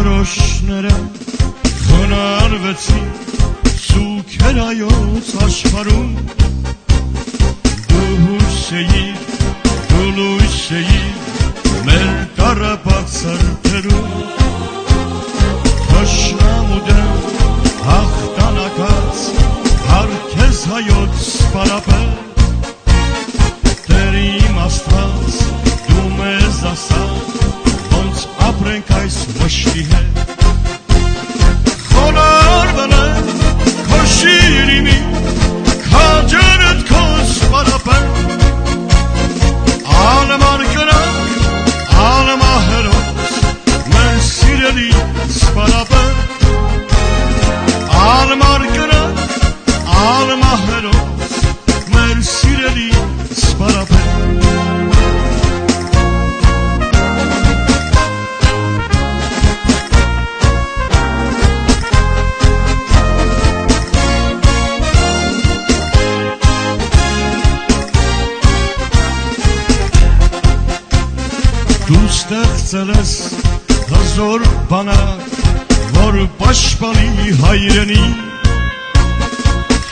Դրոշները խոնարհվեցին Սուքերայոց աշխարհում Դու հույս էիր, դու լույս էիր Մեր Ղարաբաղ սրտերում Թշնամու դեմ հաղթանակած Հարգես հայոց սպարապետ Տեր իմ Աստված դու մեզ ասա Ոնց ապրենք այս վշտի հետ Խոնարհվել է քո շիրիմի Քաջերդ քո սպարապետ Անմար կրակ, անմահերոց Մեր սիրելի սպարապետ Անմար կրակ, անմահերոց Մեր սիրելի սպարապետ Դու ստեղծել ես հզոր բանակ, որ պաշտպանի հայրենի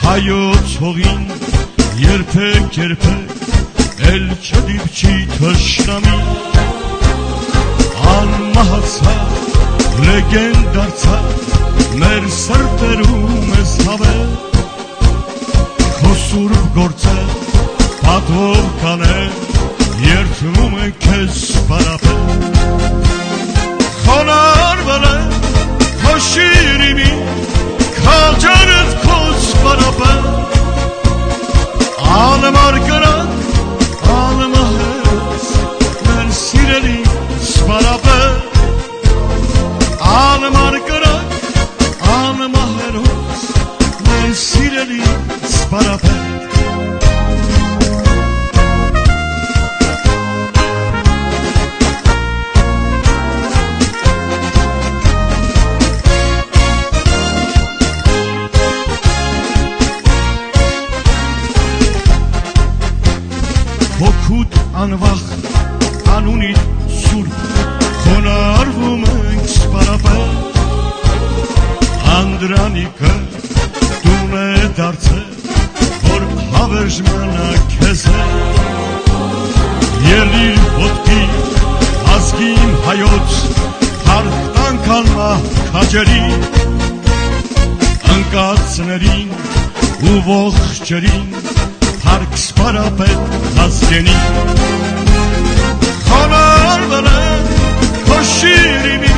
Հայոց հողին երբեք էլ չդիպչի թշնամի Անմահացավ, լեգենդ դարձավ, մեր սրտերում ես հավել Քո սուրբ գործը պատվով կանել Երդվում է քեզ սպարապետ Խոնարհվել է քո շիրիմի Քաջերդ քո սպարապետ Անմար կրակ, անմահերոց Մեր սիրելի սպարապետ Անմար կրակ, անմահերոց Մեր սիրելի սպարապետ Հոգուտ անվախ, անունիդ սուրբ Խոնարհվում ենք սպարապետ Անդրանիկը տուն է դարձել Որ հավերժ մնա քեզ հետ Ելիր ոտքի ազգին հայոց Հարգանք անմահ քաջերի Ընկածներին ու ողջերին Հարկ սպարապետ ազգենի Խոնարհվել է քո շիրիմի